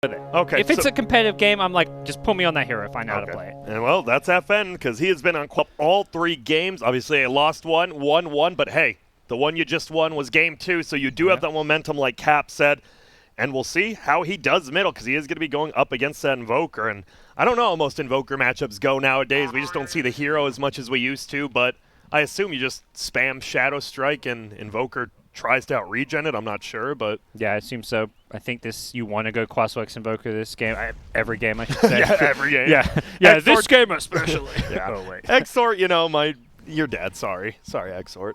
Okay. If it's a competitive game, I'm like, just put me on that hero if I know how to play it. And well, that's FN because he has been on all 3 games. Obviously, I lost one, won one, but hey, the one you just won was game 2, so you do have that momentum, like Cap said. And we'll see how he does middle because he is going to be going up against that Invoker. And I don't know how most Invoker matchups go nowadays. We just don't see the hero as much as we used to, but I assume you just spam Shadow Strike and Invoker tries to out-regen it. I'm not sure, but... Yeah, I assume so. I think you want to go Quaswex Invoker this game. Every game, I should say. Yeah, every game. Yeah, this game especially. Yeah. Oh, wait. Exort, you know, your dad, sorry. Sorry, Exort.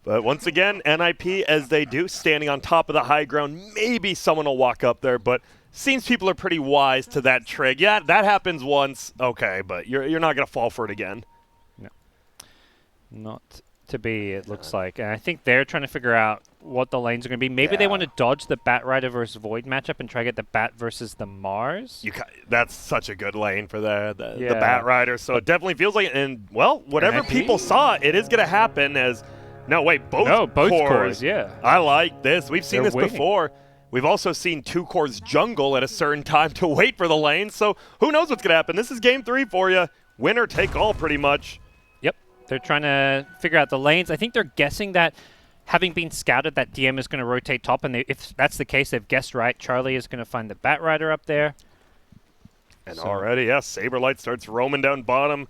But once again, NIP, as they do, standing on top of the high ground. Maybe someone will walk up there, but seems people are pretty wise to that trig. Yeah, that happens once. Okay, but you're not going to fall for it again. No. Not to be, it looks like. And I think they're trying to figure out what the lanes are going to be. Maybe they want to dodge the Bat Rider versus Void matchup and try to get the Bat versus the Mars. That's such a good lane for the Bat Rider. So it definitely feels like, and well, whatever people saw, it is going to happen as... No, wait, both cores. Yeah. I like this. We've seen this before. We've also seen 2 cores jungle at a certain time to wait for the lane, so who knows what's going to happen. This is game 3 for you. Winner take all, pretty much. Yep. They're trying to figure out the lanes. I think they're guessing that, having been scouted, that DM is going to rotate top, and if that's the case, they've guessed right. Charlie is going to find the Bat Rider up there. And already, Saberlight starts roaming down bottom.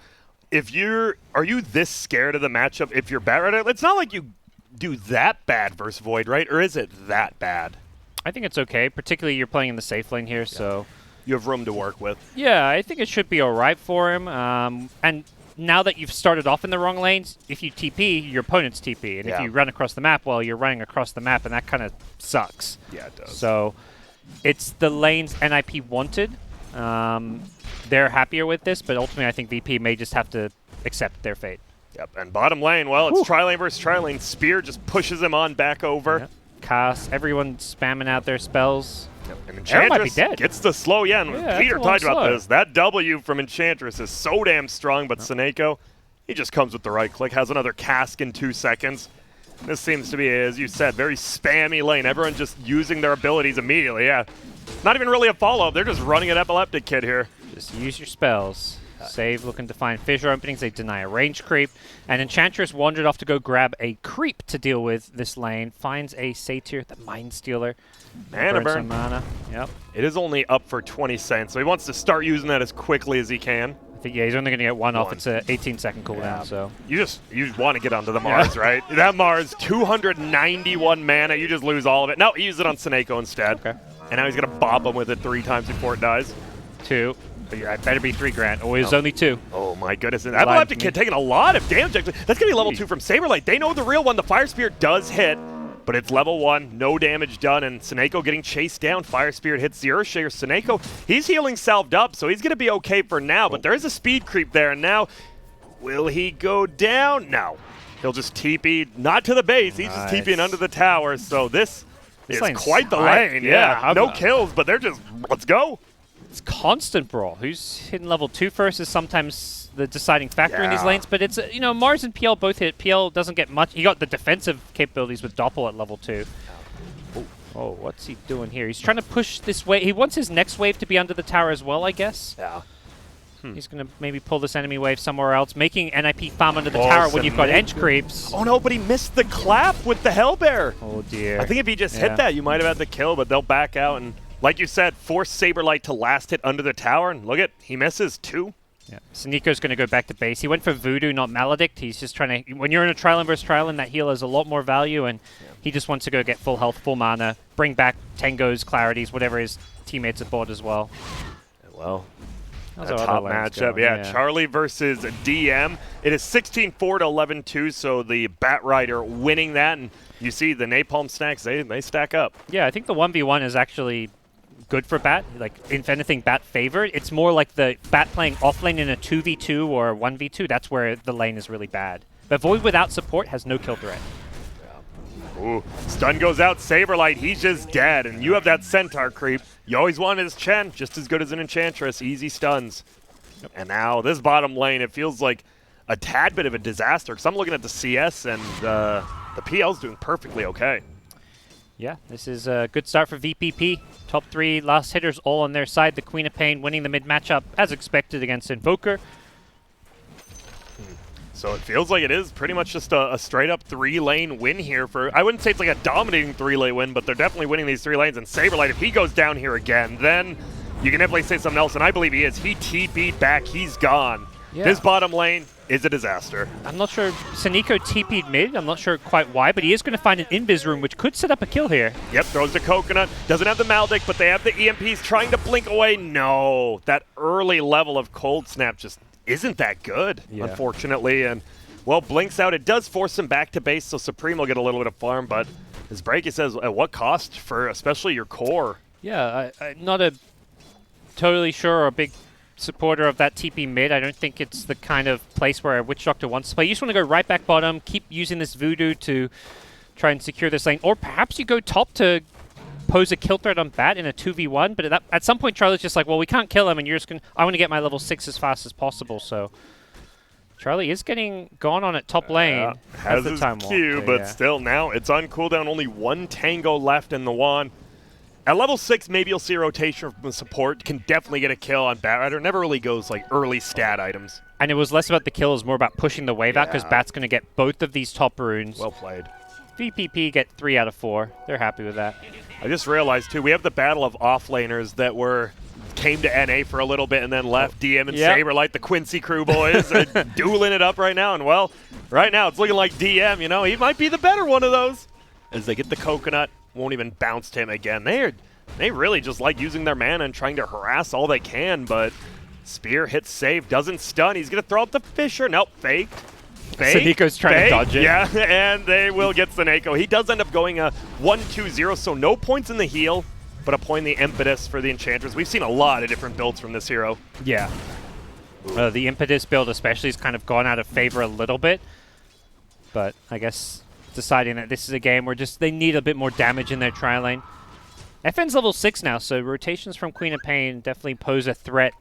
Are you this scared of the matchup if you're Bat Rider? It's not like you do that bad versus Void, right? Or is it that bad? I think it's okay, particularly you're playing in the safe lane here, so... You have room to work with. Yeah, I think it should be all right for him. And now that you've started off in the wrong lanes, if you TP, your opponent's TP. And if you run across the map, well, you're running across the map, and that kind of sucks. Yeah, it does. So it's the lanes NIP wanted. They're happier with this, but ultimately I think VP may just have to accept their fate. Yep, and bottom lane, well, it's tri-lane versus tri-lane. Spear just pushes him on back over. Yep. Cast, everyone spamming out their spells. Yep. And Enchantress gets the slow, and Peter talked about this. That W from Enchantress is so damn strong, but Seneko, he just comes with the right click, has another cask in 2 seconds. This seems to be, as you said, very spammy lane. Everyone just using their abilities immediately, Not even really a follow-up. They're just running an Epileptic Kid here. Just use your spells. Save, looking to find fissure openings. They deny a range creep. And Enchantress wandered off to go grab a creep to deal with this lane. Finds a Satyr, the Mind Stealer. Mana burn. Some mana. Yep. It is only up for 20 cents, so he wants to start using that as quickly as he can. I think, he's only going to get one off. It's an 18-second cooldown, so... You just want to get onto the Mars, right? That Mars, 291 mana. You just lose all of it. No, he used it on Seneko instead. Okay. And now he's going to bop him with it 3 times before it dies. 2. I better be 3 grand. Oh, it's only 2. Oh my goodness. And Epileptic Kid taking a lot of damage, actually. That's going to be level 2 from Saberlight. They know the real one. The Fire Spirit does hit, but it's level 1. No damage done, and Seneko getting chased down. Fire Spirit hits the Earthshaker. Seneko, he's healing salved up, so he's going to be okay for now, but there is a speed creep there, and now, will he go down? No. He'll just TP, not to the base. He's just TPing under the tower, so this is quite the lane. Yeah, no kills, but they're just, let's go. It's constant brawl. Who's hitting level 2 first is sometimes the deciding factor in these lanes, but it's, Mars and PL both hit. PL doesn't get much. He got the defensive capabilities with Doppel at level 2. Oh, what's he doing here? He's trying to push this wave. He wants his next wave to be under the tower as well, I guess. Yeah. He's going to maybe pull this enemy wave somewhere else, making NIP farm under the tower when you've got edge creeps. Oh no, but he missed the clap with the Hellbear. Oh dear. I think if he just hit that, you might have had the kill, but they'll back out and... Like you said, force Saberlight to last hit under the tower, and look at, he misses 2. Yeah, Seneco's going to go back to base. He went for Voodoo, not Maledict. He's just trying to, when you're in a Trial versus Trial, that heal has a lot more value, and he just wants to go get full health, full mana, bring back Tengo's, Clarities, whatever his teammates aboard as well. Well, a top matchup. Yeah, Charlie versus DM. It is 16-4 to 11-2, so the Bat Rider winning that, and you see the Napalm stacks, they stack up. Yeah, I think the 1v1 is actually good for Bat. Like, if anything, Bat favored. It's more like the Bat playing offlane in a 2v2 or 1v2. That's where the lane is really bad. But Void without support has no kill threat. Ooh, stun goes out. Saberlight, he's just dead. And you have that Centaur creep. You always wanted his Chen, just as good as an Enchantress. Easy stuns. Yep. And now this bottom lane, it feels like a tad bit of a disaster. Because I'm looking at the CS, and the PL's doing perfectly okay. Yeah, this is a good start for VPP. Top 3 last hitters all on their side. The Queen of Pain winning the mid matchup as expected against Invoker. So it feels like it is pretty much just a straight-up 3-lane win here for... I wouldn't say it's like a dominating 3-lane win, but they're definitely winning these 3 lanes. And Saberlight, if he goes down here again, then you can definitely say something else, and I believe he is. He TP'd back. He's gone. Yeah. This bottom lane is a disaster. I'm not sure. Saniko TP'd mid. I'm not sure quite why, but he is going to find an invis room, which could set up a kill here. Yep, throws the coconut. Doesn't have the Maldic, but they have the EMPs trying to blink away. No, that early level of Cold Snap just isn't that good, unfortunately. And, well, blinks out. It does force him back to base, so Supreme will get a little bit of farm. But as Breaky says, at what cost for especially your core? Yeah, I'm not a totally sure or a big supporter of that TP mid. I don't think it's the kind of place where a Witch Doctor wants to play. You just want to go right back bottom, keep using this Voodoo to try and secure this lane. Or perhaps you go top to pose a kill threat on Bat in a 2v1, but at some point Charlie's just like, well, we can't kill him, and you're just going to... I want to get my level 6 as fast as possible, so... Charlie is getting gone on at top lane. Has his Q, but still now it's on cooldown. Only 1 Tango left in the wand. At level 6, maybe you'll see a rotation from support. Can definitely get a kill on Bat Rider. Never really goes like early stat items. And it was less about the kill, it was more about pushing the wave out, because Bat's going to get both of these top runes. Well played. VPP get 3 out of 4. They're happy with that. I just realized, too, we have the battle of offlaners that came to NA for a little bit and then left. DM and Saberlight, the Quincy crew boys, dueling it up right now. And, well, right now it's looking like DM, you know, he might be the better one of those. As they get the coconut, won't even bounce to him again. They really just like using their mana and trying to harass all they can, but Spear hits save, doesn't stun. He's going to throw up the Fisher. Nope, faked. Saneko's trying to dodge it. Yeah, and they will get Saneko. He does end up going a 1-2-0, so no points in the heal, but a point in the impetus for the Enchantress. We've seen a lot of different builds from this hero. Yeah. The impetus build especially has kind of gone out of favor a little bit, but I guess deciding that this is a game where just they need a bit more damage in their tri lane. FN's level 6 now, so rotations from Queen of Pain definitely pose a threat,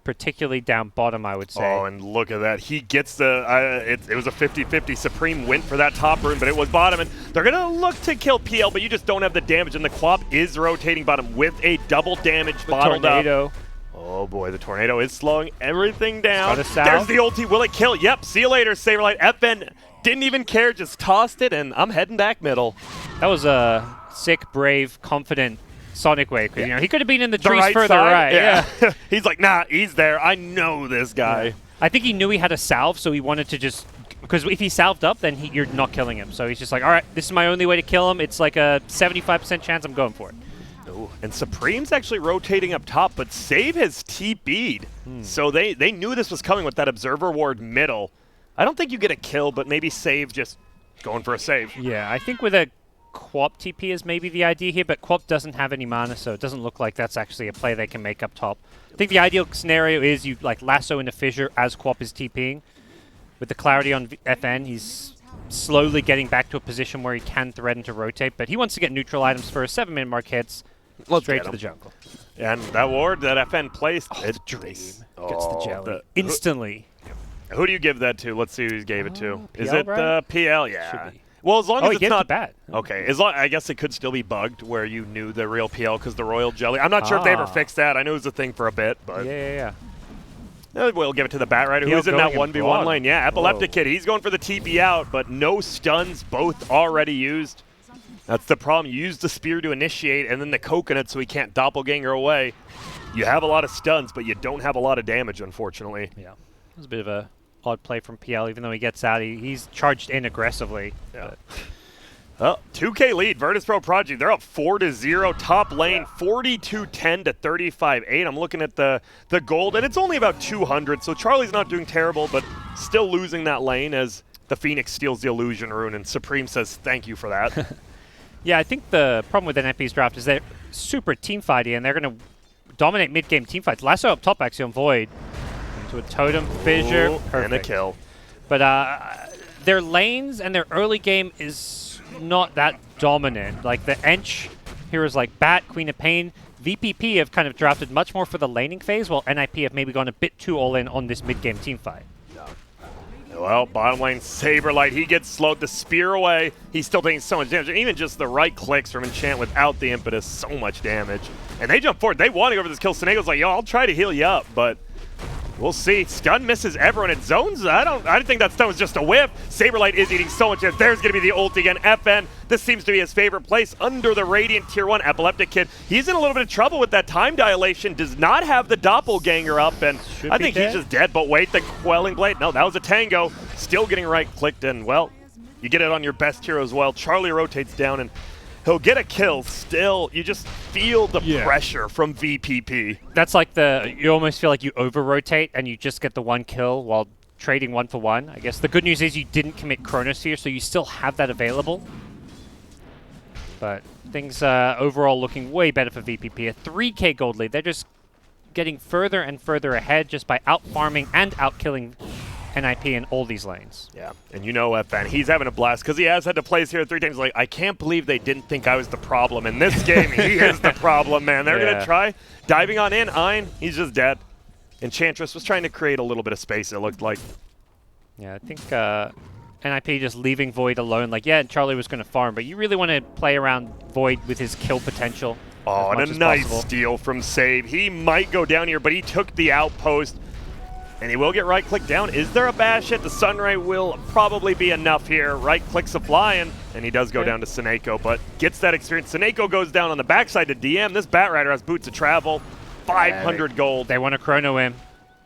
particularly down bottom, I would say. Oh, and look at that. He gets the... it was a 50-50. Supreme went for that top rune, but it was bottom. And they're going to look to kill PL, but you just don't have the damage. And the Quap is rotating bottom with a double damage bottled tornado. Up. Oh, boy. The Tornado is slowing everything down. There's the ulti. Will it kill? Yep. See you later, Saberlight. FN didn't even care. Just tossed it, and I'm heading back middle. That was a sick, brave, confident Sonic way, because you know he could have been in the trees further right. Yeah. He's like, nah, he's there. I know this guy. Yeah. I think he knew he had a salve, so he wanted to just... Because if he salved up, then you're not killing him. So he's just like, all right, this is my only way to kill him. It's like a 75% chance I'm going for it. Ooh. And Supreme's actually rotating up top, but Save has TP'd. So they knew this was coming with that Observer Ward middle. I don't think you get a kill, but maybe Save just going for a save. Yeah, I think with a Quap TP is maybe the idea here, but Quap doesn't have any mana, so it doesn't look like that's actually a play they can make up top. I think the ideal scenario is you like lasso into Fissure as Quap is TPing. With the clarity on FN, he's slowly getting back to a position where he can threaten to rotate, but he wants to get neutral items for a 7-minute mark hits straight to the jungle. And that ward that FN placed, the dream gets the jelly. Instantly. Who do you give that to? Let's see who he gave it to. PL, is it PL? Yeah. Should be. Well, as long as it's not bad. Okay, I guess it could still be bugged where you knew the real PL because the Royal Jelly. I'm not sure if they ever fixed that. I know it was a thing for a bit, but yeah. We'll give it to the Bat Rider who's in that 1v1 lane. Yeah, Epileptic Kid. He's going for the TP out, but no stuns, both already used. That's the problem. You use the Spear to initiate, and then the Coconut so he can't doppelganger away. You have a lot of stuns, but you don't have a lot of damage, unfortunately. Yeah, it was a bit of a odd play from PL, even though he gets out. He's charged in aggressively. Yeah. 2K lead, Virtus.Pro.Prodigy. They're up 4-0. Top lane, 42-10 to 35-8. I'm looking at the gold, and it's only about 200, so Charlie's not doing terrible, but still losing that lane as the Phoenix steals the Illusion rune, and Supreme says thank you for that. Yeah, I think the problem with NFP's draft is they're super teamfighty, and they're going to dominate mid-game teamfights. Lasso up top, actually, on Void. To a Totem, Fissure, and a kill. But their lanes and their early game is not that dominant. Like the Ench heroes like Bat, Queen of Pain, VPP have kind of drafted much more for the laning phase, while NIP have maybe gone a bit too all-in on this mid-game teamfight. Well, bottom lane, Saberlight, he gets slowed the spear away. He's still taking so much damage. Even just the right clicks from Enchant without the impetus, so much damage. And they jump forward. They want to go for this kill. Senego's like, yo, I'll try to heal you up, but we'll see. Stun misses everyone. It zones. I didn't think that stun was just a whiff. Saberlight is eating so much damage. There's going to be the ult again. FN, this seems to be his favorite place under the Radiant Tier 1 Epileptic Kid. He's in a little bit of trouble with that time dilation. Does not have the Doppelganger up, and I think he's just dead. But wait, the Quelling Blade. No, that was a Tango. Still getting right-clicked, and, well, you get it on your best hero as well. Charlie rotates down, and he'll get a kill. Still, you just feel the pressure from VPP. That's like you almost feel like you over-rotate and you just get the one kill while trading 1-for-1. I guess the good news is you didn't commit Chronosphere, so you still have that available. But things overall looking way better for VPP. A 3K gold lead. They're just getting further and further ahead just by out-farming and out-killing NIP in all these lanes. Yeah, and you know FN, he's having a blast because he has had to play this hero 3 times. Like, I can't believe they didn't think I was the problem. In this game, he is the problem, man. They're going to try diving on in. Ein, he's just dead. Enchantress was trying to create a little bit of space, it looked like. Yeah, I think NIP just leaving Void alone. Like, yeah, Charlie was going to farm, but you really want to play around Void with his kill potential. Oh, and a nice steal from Save. He might go down here, but he took the outpost. And he will get right-click down. Is there a bash hit? The Sunray will probably be enough here. Right-clicks a flying, and he does go down to Seneko, but gets that experience. Seneko goes down on the backside to DM. This Batrider has boots of travel. 500 gold. They want to chrono him.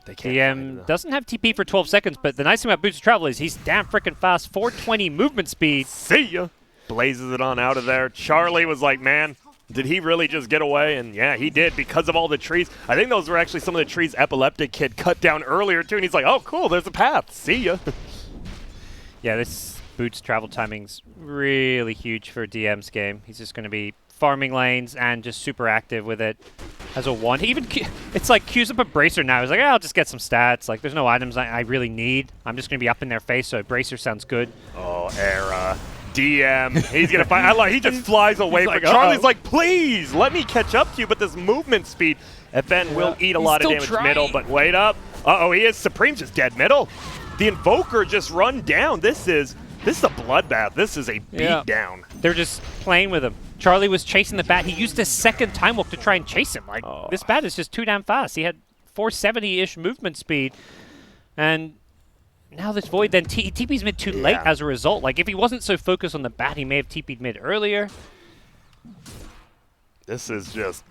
DM doesn't have TP for 12 seconds, but the nice thing about boots of travel is he's damn freaking fast. 420 movement speed. See ya. Blazes it on out of there. Charlie was like, man, did he really just get away? And yeah, he did because of all the trees. I think those were actually some of the trees Epileptic Kid cut down earlier too. And he's like, oh, cool, there's a path. See ya. Yeah, this Boots travel timing's really huge for DM's game. He's just going to be farming lanes and just super active with it as a one. He even it's like queues up a Bracer now. He's like, I'll just get some stats. Like, there's no items I really need. I'm just going to be up in their face, so Bracer sounds good. Oh, Era. DM, he's gonna find. I like. He just flies away from Charlie's. Like, please let me catch up to you. But this movement speed, FN will eat a lot of damage middle. But wait up. Uh-oh, he is. Supreme's just dead middle. The Invoker just run down. This is a bloodbath. This is a beatdown. They're just playing with him. Charlie was chasing the bat. He used his second time walk to try and chase him. Like, this bat is just too damn fast. He had 470-ish movement speed, and now this Void, then he TP's mid too late as a result. Like, if he wasn't so focused on the bat, he may have TP'd mid earlier. This is just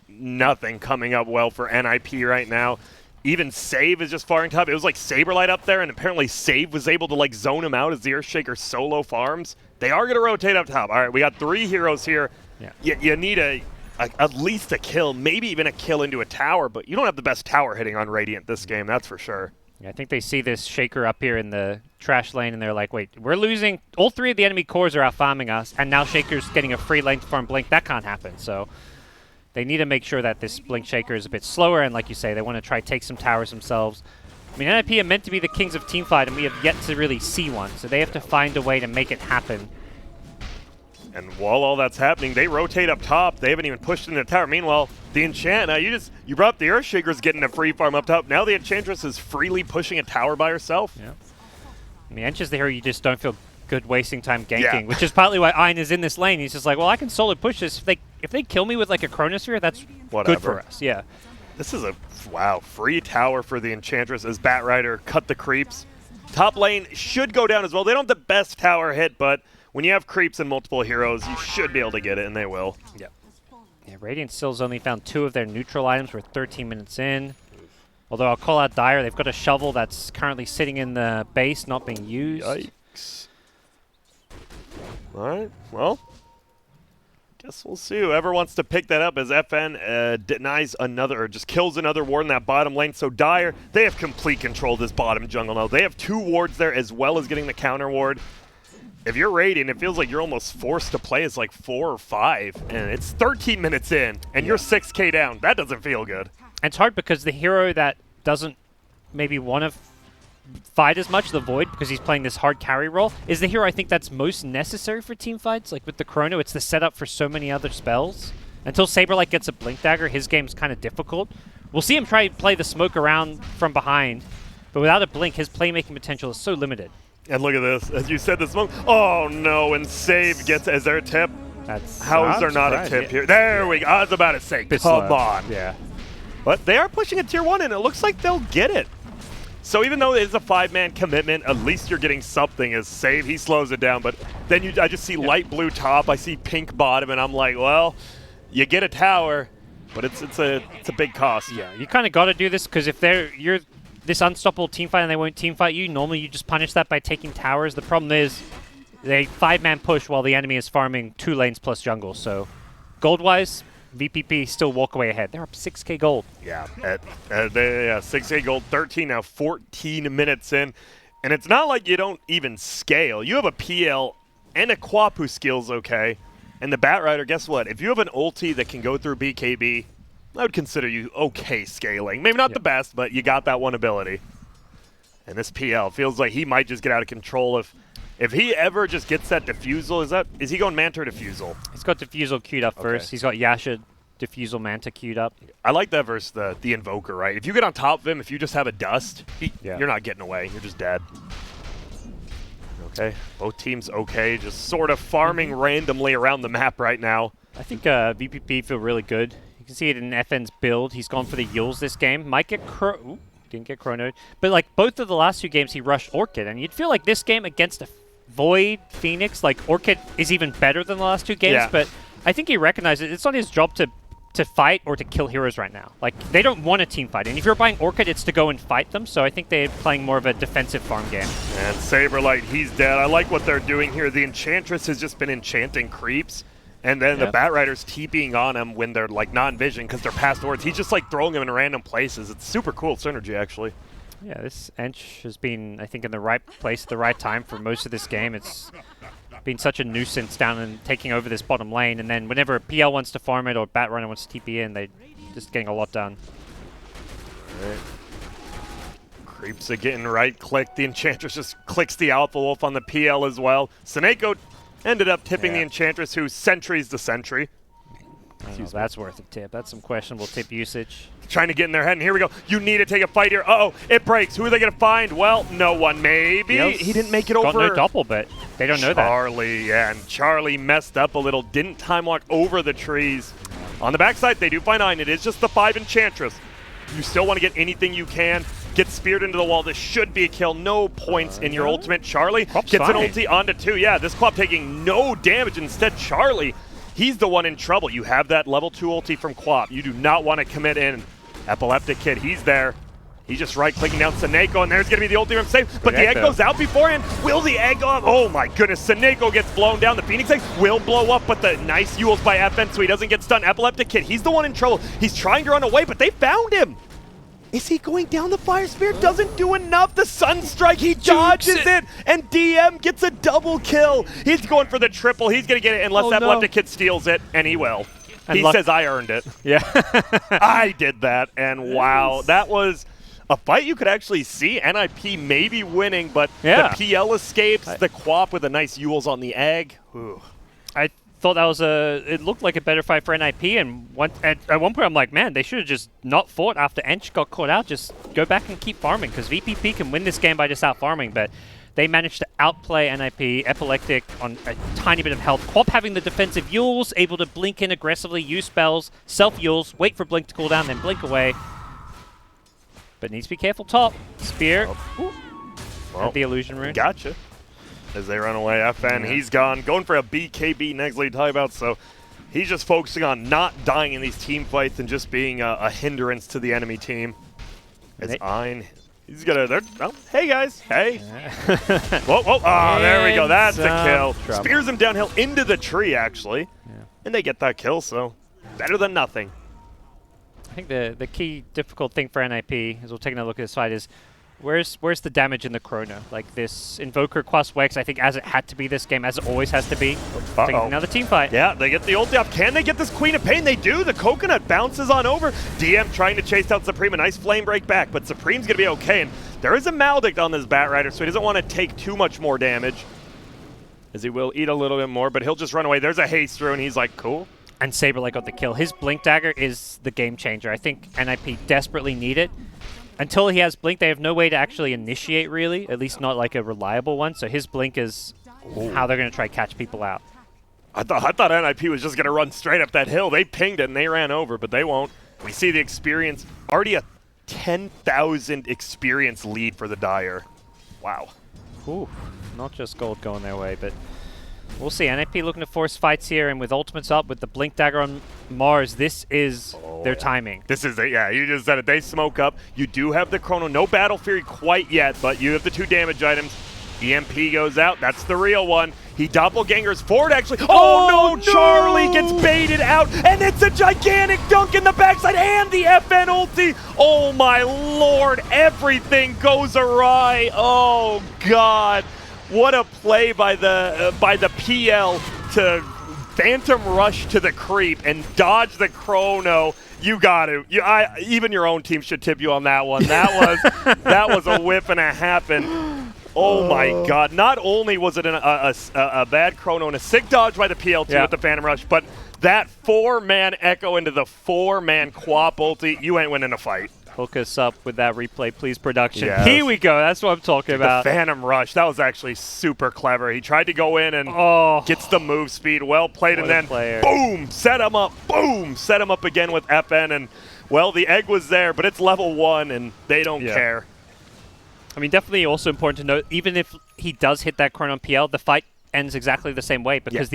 nothing coming up well for NIP right now. Even Save is just faring top. It was like Saberlight up there, and apparently Save was able to like zone him out as the Earthshaker solo farms. They are going to rotate up top. All right, we got 3 heroes here. Yeah. You need at least a kill, maybe even a kill into a tower, but you don't have the best tower hitting on Radiant this game, that's for sure. Yeah, I think they see this Shaker up here in the trash lane, and they're like, wait, we're losing. All 3 of the enemy cores are out farming us, and now Shaker's getting a free lane to farm Blink. That can't happen, so they need to make sure that this Blink Shaker is a bit slower, and like you say, they want to try take some towers themselves. I mean, NIP are meant to be the kings of teamfight, and we have yet to really see one, so they have to find a way to make it happen. And while all that's happening, they rotate up top. They haven't even pushed into the tower. Meanwhile, the Enchant, you brought up the Earthshaker's getting a free farm up top. Now the Enchantress is freely pushing a tower by herself. Yeah. And the Ench is the hero you just don't feel good wasting time ganking, which is partly why Ein is in this lane. He's just like, well, I can solo push this. If they kill me with like a Chronosphere, that's good for us. Yeah. This is a, free tower for the Enchantress as Batrider cut the creeps. Top lane should go down as well. They don't have the best tower hit, but when you have creeps and multiple heroes, you should be able to get it, and they will. Yeah, Radiant still's only found 2 of their neutral items. We're 13 minutes in. Although I'll call out Dire. They've got a shovel that's currently sitting in the base, not being used. Yikes. All right, well, guess we'll see whoever wants to pick that up as FN denies another, or just kills another ward in that bottom lane. So Dire, they have complete control of this bottom jungle now. They have 2 wards there as well as getting the counter ward. If you're Radiant, it feels like you're almost forced to play as like 4 or 5, and it's 13 minutes in, and you're 6K down. That doesn't feel good. And it's hard because the hero that doesn't maybe want to fight as much, the Void, because he's playing this hard carry role, is the hero I think that's most necessary for team fights. Like with the Chrono, it's the setup for so many other spells. Until Saberlight gets a Blink Dagger, his game's kind of difficult. We'll see him try to play the smoke around from behind. But without a blink, his playmaking potential is so limited. And look at this. As you said, this smoke. Oh, no. And Save gets... Is there a tip? How is there not a tip here? There we go. I was about to say, come on. Yeah. But they are pushing a tier 1, and it looks like they'll get it. So even though it is a 5-man commitment, at least you're getting something as Save. He slows it down, but then I just see light blue top. I see pink bottom, and I'm like, well, you get a tower, but it's a big cost. Yeah, you kind of got to do this because if you're this unstoppable team fight and they won't team fight you, normally you just punish that by taking towers. The problem is they 5-man push while the enemy is farming 2 lanes plus jungle. So gold-wise, VPP still walk away ahead. They're up 6k gold. Yeah, 6k gold, 13 now, 14 minutes in. And it's not like you don't even scale. You have a PL and a Quap who skills okay. And the Batrider, guess what? If you have an ulti that can go through BKB, I would consider you okay scaling. Maybe not the best, but you got that one ability. And this PL feels like he might just get out of control if he ever just gets that Diffusal. Is he going Manta or Diffusal? He's got Diffusal queued up first. He's got Yasha, Diffusal, Manta queued up. I like that versus the Invoker, right? If you get on top of him, if you just have a Dust, you're not getting away. You're just dead. Okay, both teams okay, just sort of farming randomly around the map right now. I think VPP feel really good. You can see it in FN's build. He's gone for the Yules this game. Might get didn't get chronoed. But like both of the last 2 games, he rushed Orchid. And you'd feel like this game against a Void Phoenix, like Orchid is even better than the last 2 games. But I think he recognizes it's not his job to fight or to kill heroes right now. Like, they don't want a team fight. And if you're buying Orchid, it's to go and fight them. So I think they're playing more of a defensive farm game. And Saberlight, he's dead. I like what they're doing here. The Enchantress has just been enchanting creeps. And then the Batrider's TPing on him when they're, like, non-vision because they're past wards. He's just, like, throwing them in random places. It's super cool synergy, actually. Yeah, this Ench has been, I think, in the right place at the right time for most of this game. It's been such a nuisance down and taking over this bottom lane. And then whenever PL wants to farm it or Batrunner wants to TP in, they're just getting a lot done. Right. Creeps are getting right-clicked. The Enchantress just clicks the Alpha Wolf on the PL as well. Seneko ended up tipping the Enchantress, who sentries the sentry. That's worth a tip. That's some questionable tip usage. Trying to get in their head, and here we go. You need to take a fight here. Uh-oh, it breaks. Who are they going to find? Well, no one, maybe. He didn't make it over. Got no doppel, but they don't know that. Charlie, yeah, and Charlie messed up a little. Didn't time walk over the trees. On the backside, they do find Ein. It is just the 5 Enchantress. You still want to get anything you can. Get speared into the wall. This should be a kill. No points in your ultimate. Charlie gets an ulti onto 2. Yeah, this Quap taking no damage. Instead, Charlie, he's the one in trouble. You have that level 2 ulti from Quap. You do not want to commit in. Epileptic Kid, he's there. He's just right-clicking down Seneko, and there's going to be the ulti from Save. But the egg goes out beforehand. Will the egg go up? Oh my goodness, Seneko gets blown down. The Phoenix egg will blow up, but the nice Yules by FN, so he doesn't get stunned. Epileptic Kid, he's the one in trouble. He's trying to run away, but they found him. Is he going down? The Fire Spirit doesn't do enough. The Sunstrike, he dodges it, and DM gets a double kill. He's going for the triple. He's going to get it unless Epileptic Kid steals it, and he will. And he says, I earned it. Yeah. I did that, and wow, that was a fight you could actually see. NIP maybe winning, but the PL escapes. The Quap with a nice Yules on the egg. Ooh. I thought that was it looked like a better fight for NIP, and at one point I'm like, man, they should have just not fought after Ench got caught out. Just go back and keep farming, because VPP can win this game by just out-farming, but they managed to outplay NIP. Epileptic on a tiny bit of health. Quap having the defensive Yules, able to blink in aggressively, use spells, self-Yules, wait for Blink to cool down, then blink away. But needs to be careful top. Spear. At the illusion rune. Gotcha. As they run away, FN, he's gone. Going for a BKB next lead timeout, so he's just focusing on not dying in these team fights and just being a hindrance to the enemy team. As Ein, he's gonna, oh, hey guys, hey. Whoa, whoa, oh, there we go, that's a kill. Spears him downhill into the tree, actually. And they get that kill, so better than nothing. I think the key difficult thing for NIP, as we'll take another look at this fight, is where's the damage in the chrono? Like this Invoker Quas Wex, I think as it had to be this game, as it always has to be. Another team fight. Yeah, they get the ulti off. Can they get this Queen of Pain? They do. The Coconut bounces on over. DM trying to chase down Supreme. A nice flame break back, but Supreme's going to be okay. And there is a Maledict on this Batrider, so he doesn't want to take too much more damage, as he will eat a little bit more, but he'll just run away. There's a haste through, and he's like, cool. And Saberlight got the kill. His Blink Dagger is the game changer. I think NIP desperately need it. until he has Blink, they have no way to actually initiate, really, at least not like a reliable one. So his Blink is how they're going to try to catch people out. I thought NIP was just going to run straight up that hill. They pinged it and they ran over, but they won't. We see the experience. Already a 10,000 experience lead for the Dire. Wow. Ooh, not just gold going their way, but we'll see. NIP looking to force fights here, and with ultimates up, with the Blink Dagger on Mars, this is their timing. This is it, yeah, you just said it. They smoke up. You do have the Chrono. No Battle Fury quite yet, but you have the 2 damage items. EMP goes out. That's the real one. He doppelgangers forward, actually. Oh, no! Charlie gets baited out, and it's a gigantic dunk in the backside, and the FN ulti. Oh, my lord. Everything goes awry. Oh, God. What a play by the PL to Phantom Rush to the creep and dodge the Chrono. You got to. Even your own team should tip you on that one. That was a whip and a half. And oh my God! Not only was it a bad Chrono and a sick dodge by the PL2 with the Phantom Rush, but that 4-man echo into the 4-man Quap ulti. You ain't winning a fight. Hook us up with that replay, please, production. Yes. Here we go. That's what I'm talking about. The Phantom Rush. That was actually super clever. He tried to go in and gets the move speed. Well played, and then boom, set him up. Boom, set him up again with FN. And, well, the egg was there, but it's level 1, and they don't care. I mean, definitely also important to note, even if he does hit that Chrono on PL, the fight ends exactly the same way because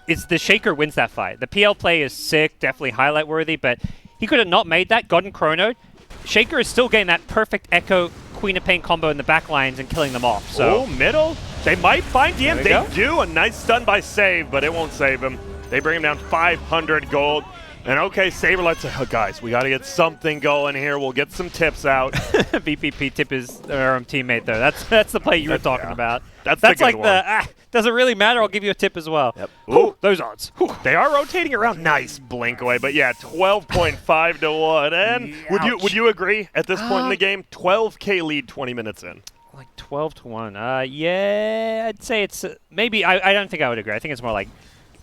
it's the Shaker wins that fight. The PL play is sick, definitely highlight worthy, but he could have not made that, gotten Chronoed. Shaker is still getting that perfect Echo Queen of Pain combo in the back lines and killing them off. So middle. They might find him. They do. A nice stun by Save, but it won't save him. They bring him down 500 gold. And okay, Saber, guys, we got to get something going here. We'll get some tips out. VPP tip is our teammate there. That's the play you were talking about. That's like one. Doesn't really matter. I'll give you a tip as well. Yep. Ooh, those odds. Ooh, they are rotating around. Nice blink away, but yeah, 12.5 to 1. And would you agree at this point in the game? 12K lead 20 minutes in. Like 12 to 1. Yeah, I'd say it's maybe. I don't think I would agree. I think it's more like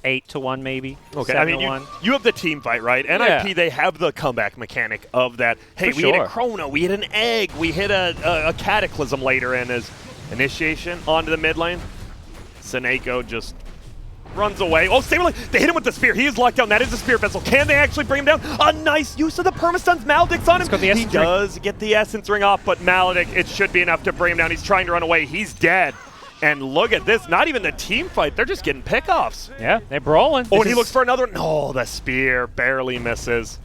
8 to 1 maybe. Okay, I mean, you have the team fight, right? NIP, they have the comeback mechanic of that. Hey, we hit a Chrono, we hit an egg, we hit a Cataclysm later in as initiation onto the mid lane. Seneko just runs away. Oh, Saber, they hit him with the spear. He is locked down. That is a spear vessel. Can they actually bring him down? A nice use of the permastuns. Maledict's on him. He does get the Essence Ring off, but Maledict, it should be enough to bring him down. He's trying to run away. He's dead. And look at this. Not even the team fight. They're just getting pickoffs. Yeah, they're brawling. Oh, and he looks for another one. No, the spear barely misses.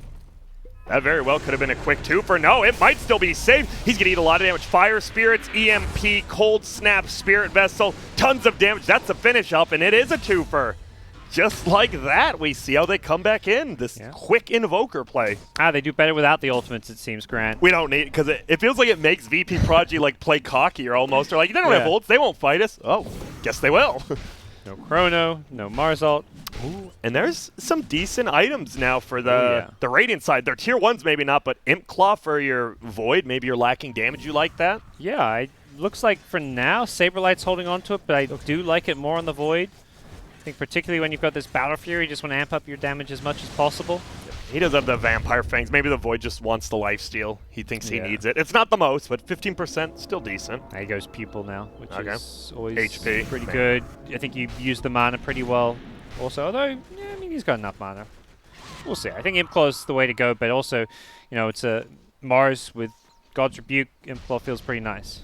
That very well could have been a quick 2-for. No, it might still be safe. He's going to eat a lot of damage. Fire Spirits, EMP, Cold Snap, Spirit Vessel, tons of damage. That's a finish up, and it is a 2-for. Just like that, we see how they come back in. This quick Invoker play. They do better without the ultimates, it seems, Grant. We don't need it, because it feels like it makes VP.Prodigy play cockier almost. They're like, they don't have ults, they won't fight us. Oh, guess they will. No Chrono, no Mars ult. Ooh, and there's some decent items now for the Radiant side. They're tier 1s, maybe not, but Imp Claw for your Void. Maybe you're lacking damage. You like that? Yeah, looks like for now, Saberlight's holding on to it, but I do like it more on the Void. I think particularly when you've got this Battle Fury, you just want to amp up your damage as much as possible. He does have the Vampire Fangs. Maybe the Void just wants the lifesteal. He thinks he needs it. It's not the most, but 15%, still decent. There goes Pupil now, which is always HP. Pretty good. I think you used the mana pretty well also, although, I mean, he's got enough mana. We'll see. I think Imp Claw is the way to go, but also, it's a Mars with God's Rebuke. Imp Claw feels pretty nice.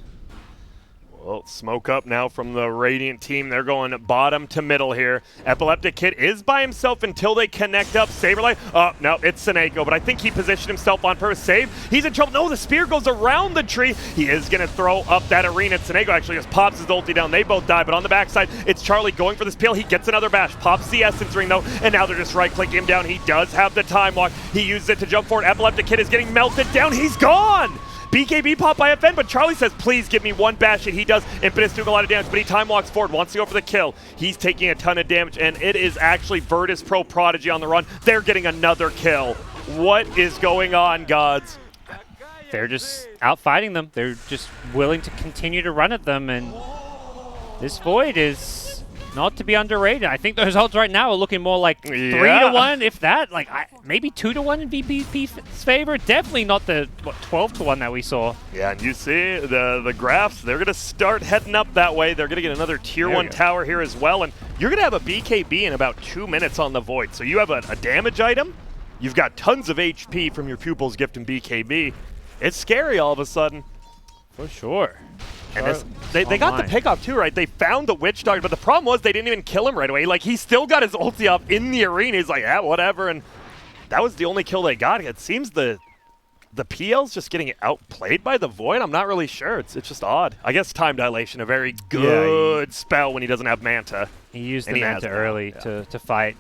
Well, smoke up now from the Radiant team. They're going bottom to middle here. Epileptic Kid is by himself until they connect up. Saberlight. Oh, no, it's Seneko, but I think he positioned himself on purpose. Save. He's in trouble. No, the spear goes around the tree. He is going to throw up that arena. Seneko actually just pops his ulti down. They both die, but on the backside, it's Charlie going for this peel. He gets another bash. Pops the Essence Ring, though, and now they're just right-clicking him down. He does have the time walk. He uses it to jump forward. Epileptic Kid is getting melted down. He's gone! BKB pop by FN, but Charlie says, please give me one bash, and he does. Impetus doing a lot of damage, but he time walks forward, wants to go for the kill. He's taking a ton of damage, and it is actually VP.Prodigy on the run. They're getting another kill. What is going on, gods? They're just outfighting them. They're just willing to continue to run at them, and this Void is not to be underrated. I think those odds right now are looking more like 3-1, if that. Like maybe 2-1 in VP's favor. Definitely not the 12-1 that we saw. Yeah, and you see the graphs. They're going to start heading up that way. They're going to get another tier 1 tower here as well, and you're going to have a BKB in about 2 minutes on the Void. So you have a damage item. You've got tons of HP from your Pupil's Gift and BKB. It's scary all of a sudden. For sure. And they got the pick off too, right? They found the Witch Doctor, but the problem was they didn't even kill him right away. Like, he still got his ulti up in the arena. He's like, yeah, whatever. And that was the only kill they got. It seems the PL's just getting outplayed by the Void. I'm not really sure. It's just odd. I guess Time Dilation, a very good spell when he doesn't have Manta. He used the Manta early to fight.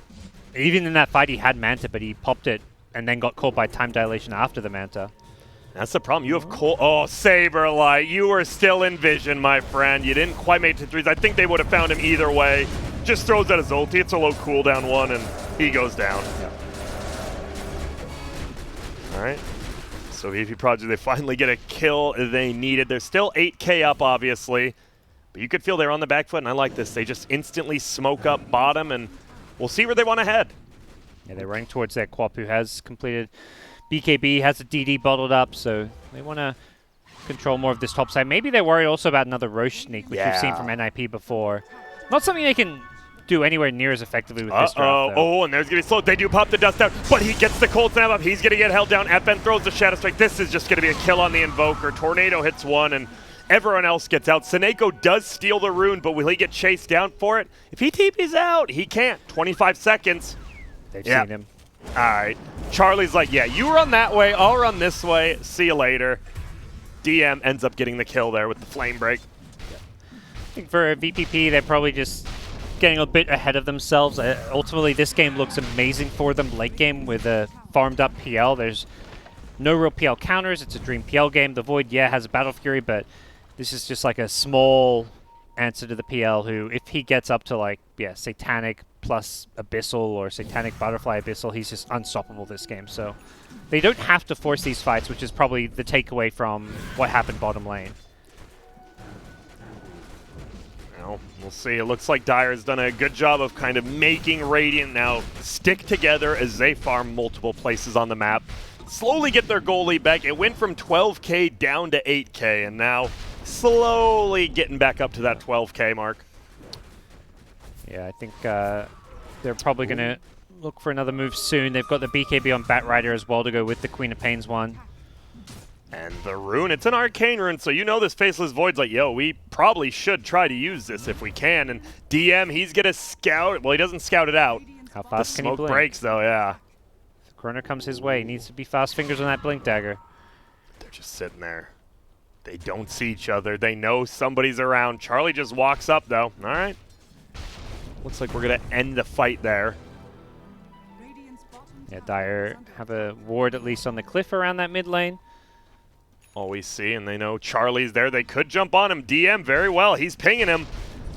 Even in that fight, he had Manta, but he popped it and then got caught by Time Dilation after the Manta. That's the problem. You have Saberlight. You were still in vision, my friend. You didn't quite make it to threes. I think they would have found him either way. Just throws out his ulti. It's a low cooldown one, and he goes down. Yeah. All right. So VP.Prodigy, they finally get a kill they needed. They're still 8K up, obviously. But you could feel they're on the back foot, and I like this. They just instantly smoke up bottom, and we'll see where they want to head. Yeah, they're running towards that Quap who has completed. BKB has a DD bottled up, so they want to control more of this top side. Maybe they're worried also about another Roche sneak, which we've seen from NIP before. Not something they can do anywhere near as effectively with this draft, though. And there's going to be slow. They do pop the dust out, but he gets the cold snap up. He's going to get held down. FN throws the Shadow Strike. This is just going to be a kill on the Invoker. Tornado hits one, and everyone else gets out. Seneko does steal the rune, but will he get chased down for it? If he TP's out, he can't. 25 seconds. They've seen him. All right. Charlie's like, yeah, you run that way, I'll run this way, see you later. DM ends up getting the kill there with the flame break. I think for VPP, they're probably just getting a bit ahead of themselves. Ultimately, this game looks amazing for them late game with a farmed up PL. There's no real PL counters. It's a dream PL game. The Void, has a Battle Fury, but this is just like a small answer to the PL who, if he gets up to like, Satanic plus Abyssal or Satanic Butterfly Abyssal, he's just unstoppable this game. So they don't have to force these fights, which is probably the takeaway from what happened bottom lane. Well, we'll see. It looks like Dire's done a good job of kind of making Radiant now stick together as they farm multiple places on the map. Slowly get their goal lead back. It went from 12K down to 8K, and now slowly getting back up to that 12K mark. Yeah, I think they're probably going to look for another move soon. They've got the BKB on Batrider as well to go with the Queen of Pains one. And the rune, it's an arcane rune, so you know this Faceless Void's like, yo, we probably should try to use this if we can. And DM, he's going to scout. Well, he doesn't scout it out. How fast the can he smoke blink? breaks, though, yeah. If Corner comes his way. He needs to be fast fingers on that Blink Dagger. They're just sitting there. They don't see each other. They know somebody's around. Charlie just walks up, though. All right. Looks like we're going to end the fight there. Yeah, Dire have a ward at least on the cliff around that mid lane. All we see, and they know Charlie's there. They could jump on him. DM very well. He's pinging him.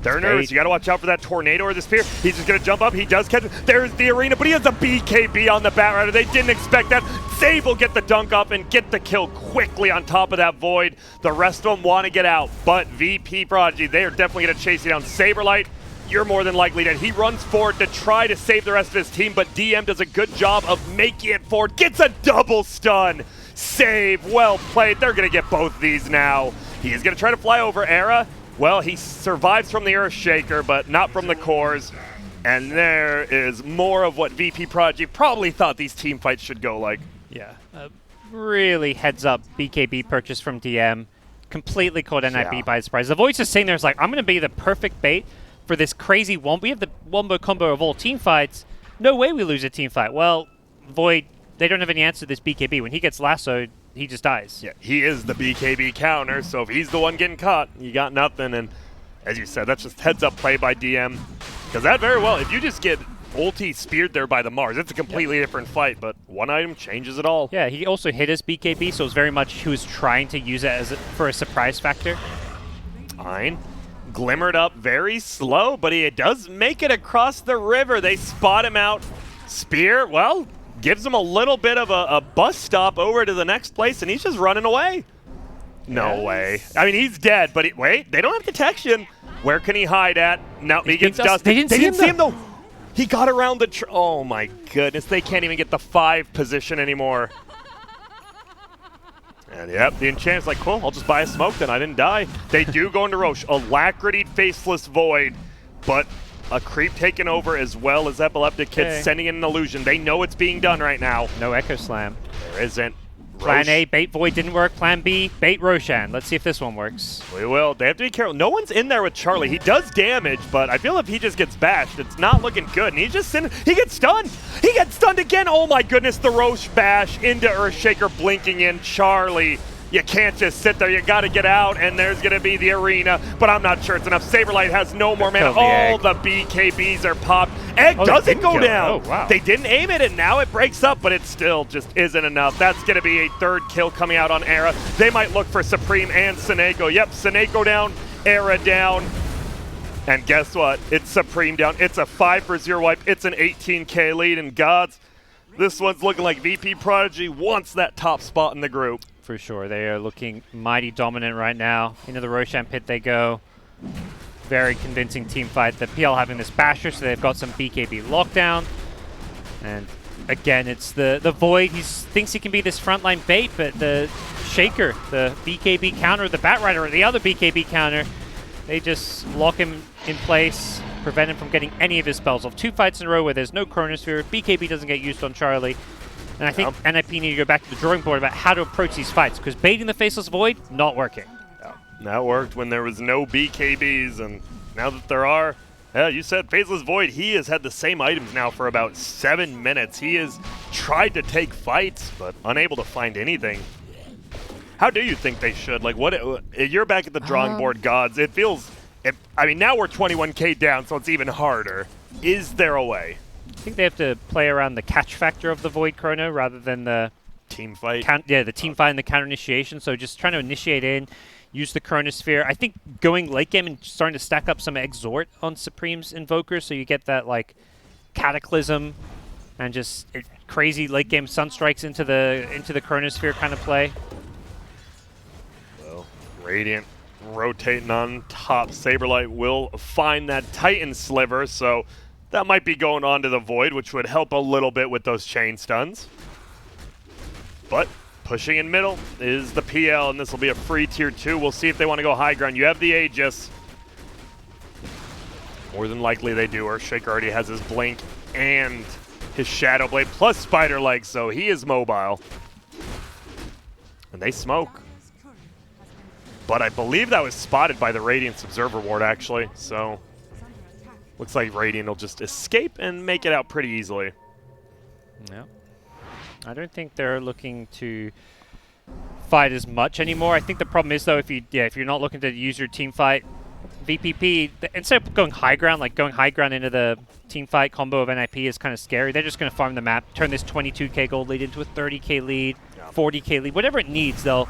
They're nervous. You got to watch out for that tornado or the spear. He's just going to jump up. He does catch it. There's the arena, but he has a BKB on the Batrider. They didn't expect that. Save will get the dunk up and get the kill quickly on top of that Void. The rest of them want to get out, but VP.Prodigy, they are definitely going to chase you down. Saberlight, you're more than likely dead. He runs forward to try to save the rest of his team, but DM does a good job of making it forward. Gets a double stun. Save, well played. They're going to get both these now. He is going to try to fly over Era. Well, he survives from the Earthshaker, but not from the cores. And there is more of what VP.Prodigy probably thought these team fights should go like. Yeah, really heads up BKB purchase from DM. Completely caught NIB by surprise. The Void's just sitting there is like, I'm going to be the perfect bait for this crazy wombo. We have the wombo combo of all team fights. No way we lose a team fight. Well, Void, they don't have any answer to this BKB. When he gets lassoed, he just dies. Yeah, he is the BKB counter, so if he's the one getting caught, you got nothing. And as you said, that's just heads up play by DM. Because that very well, if you just get ulti speared there by the Mars, it's a completely different fight, but one item changes it all. Yeah, he also hit his BKB, so it was very much he was trying to use it as for a surprise factor. Fine. Glimmered up very slow, but he does make it across the river. They spot him out. Spear, well, gives him a little bit of a bus stop over to the next place, and he's just running away. No way. I mean, he's dead, but wait, they don't have detection. Where can he hide at? No, he gets dusted. They didn't see him though. He got around the oh my goodness, they can't even get the 5 position anymore. And yep, the enchant's like, cool, I'll just buy a smoke then, I didn't die. They do go into Roche, Alacrity, Faceless Void, but a creep taken over as well as Epileptic Kid sending in an illusion. They know it's being done right now. No Echo Slam. There isn't. Plan A, bait Void didn't work. Plan B, bait Roshan. Let's see if this one works. We will. They have to be careful. No one's in there with Charlie. He does damage, but I feel if he just gets bashed, it's not looking good. And he's just sitting. He gets stunned. He gets stunned again. Oh my goodness, the Roche bash into Earthshaker blinking in. Charlie, you can't just sit there. You got to get out, and there's going to be the arena, but I'm not sure it's enough. Saberlight has no more mana. All the BKBs are popped. Egg doesn't go down. Oh, wow. They didn't aim it, and now it breaks up, but it still just isn't enough. That's going to be a 3rd kill coming out on Era. They might look for Supreme and Seneko. Yep, Seneko down, Era down. And guess what? It's Supreme down. It's a 5-for-0 wipe. It's an 18K lead, and gods, this one's looking like VP.Prodigy wants that top spot in the group. For sure. They are looking mighty dominant right now. Into the Roshan pit they go. Very convincing team fight. The PL having this basher, so they've got some BKB lockdown. And again, it's the Void. He thinks he can be this frontline bait, but the Shaker, the BKB counter, the Batrider, or the other BKB counter, they just lock him in place, prevent him from getting any of his spells off. 2 fights in a row where there's no Chronosphere. BKB doesn't get used on Charlie. And I think NIP need to go back to the drawing board about how to approach these fights, because baiting the Faceless Void, not working. That worked when there was no BKBs, and now that there are, yeah, you said Faceless Void, he has had the same items now for about 7 minutes. He has tried to take fights, but unable to find anything. How do you think they should? Like, what? You're back at the drawing board, gods. It feels, I mean, now we're 21K down, so it's even harder. Is there a way? I think they have to play around the catch factor of the Void Chrono rather than the team fight. The team fight and the counter initiation. So just trying to initiate in, use the Chronosphere. I think going late game and starting to stack up some Exhort on Supreme's Invokers, so you get that like Cataclysm and just crazy late game Sunstrikes into the Chronosphere kind of play. Well, Radiant rotating on top. Saberlight will find that Titan Sliver, so that might be going on to the Void, which would help a little bit with those chain stuns. But pushing in middle is the PL, and this will be a free tier 2. We'll see if they want to go high ground. You have the Aegis. More than likely they do. Earthshaker already has his Blink and his Shadow Blade plus Spider Leg, so he is mobile. And they smoke. But I believe that was spotted by the Radiant's Observer Ward, actually, so looks like Radiant will just escape and make it out pretty easily. Yeah. I don't think they're looking to fight as much anymore. I think the problem is, though, if you're not looking to use your team fight, VPP, instead of going high ground, like going high ground into the team fight combo of NIP is kind of scary. They're just going to farm the map, turn this 22K gold lead into a 30K lead, 40K lead, whatever it needs, they'll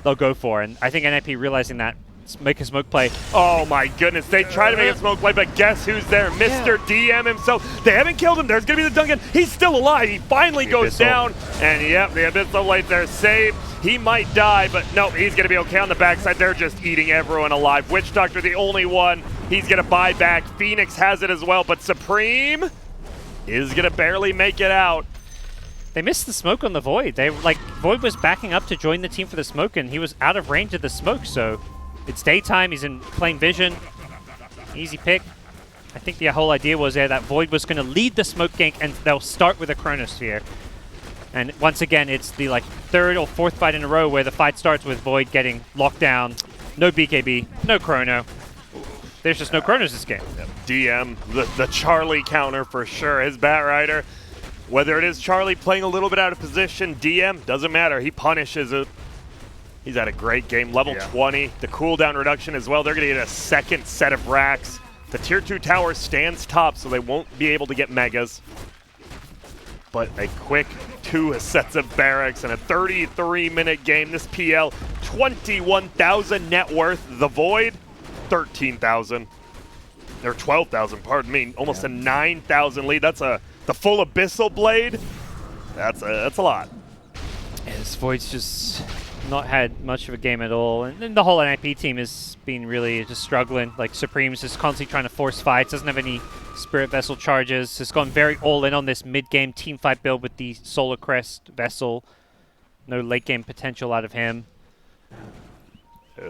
go for. And I think NIP realizing that, make a smoke play. Oh my goodness, they try to make a smoke play, but guess who's there? Mr. DM himself. They haven't killed him. There's going to be the Duncan. He's still alive. He finally goes down. And yep, the Abyssal Blade there saved. He might die, but no, he's going to be okay on the backside. They're just eating everyone alive. Witch Doctor, the only one. He's going to buy back. Phoenix has it as well, but Supreme is going to barely make it out. They missed the smoke on the Void. Void was backing up to join the team for the smoke, and he was out of range of the smoke, so it's daytime, he's in plain vision. Easy pick. I think the whole idea was there that Void was going to lead the smoke gank, and they'll start with a Chronosphere. And once again, it's the 3rd or 4th fight in a row where the fight starts with Void getting locked down. No BKB, no Chrono. There's just no Chronos this game. DM, the Charlie counter for sure. His Batrider, whether it is Charlie playing a little bit out of position, DM, doesn't matter. He punishes it. He's had a great game. Level 20. The cooldown reduction as well. They're going to get a 2nd set of racks. The tier 2 tower stands top, so they won't be able to get megas. But a quick 2 sets of barracks and a 33-minute game. This PL, 21,000 net worth. The Void, 13,000. Or 12,000, pardon me. Almost a 9,000 lead. That's the full Abyssal Blade. That's a lot. Yeah, this Void's just not had much of a game at all. And then the whole NIP team has been really just struggling. Like, Supreme's just constantly trying to force fights, doesn't have any Spirit Vessel charges, has gone very all-in on this mid-game team fight build with the Solar Crest Vessel. No late-game potential out of him.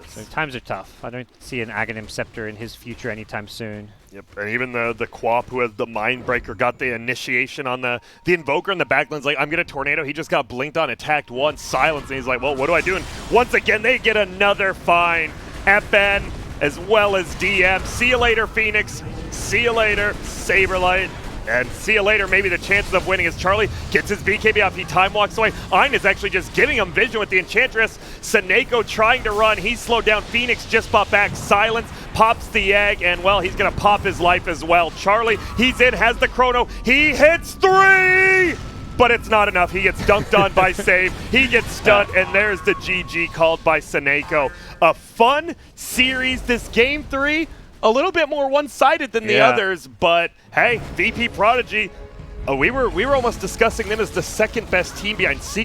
So times are tough. I don't see an Aghanim Scepter in his future anytime soon. Yep, and even the Quap who has the Mindbreaker got the initiation on the Invoker in the backline's like, I'm going to Tornado. He just got blinked on, attacked once, silenced, and he's like, well, what do I do? And once again, they get another fine. FN as well as DM. See you later, Phoenix. See you later, Saberlight. And see you later, maybe the chances of winning as Charlie gets his BKB off. He time walks away. Ein is actually just giving him vision with the Enchantress. Seneko trying to run. He's slowed down. Phoenix just popped back. Silence pops the egg, and well, he's going to pop his life as well. Charlie, he's in, has the chrono. He hits 3! But it's not enough. He gets dunked on by Save. He gets stunned, and there's the GG called by Seneko. A fun series, this game 3. A little bit more one-sided than the others, but hey, VP.Prodigy, we were almost discussing them as the second best team behind Secret.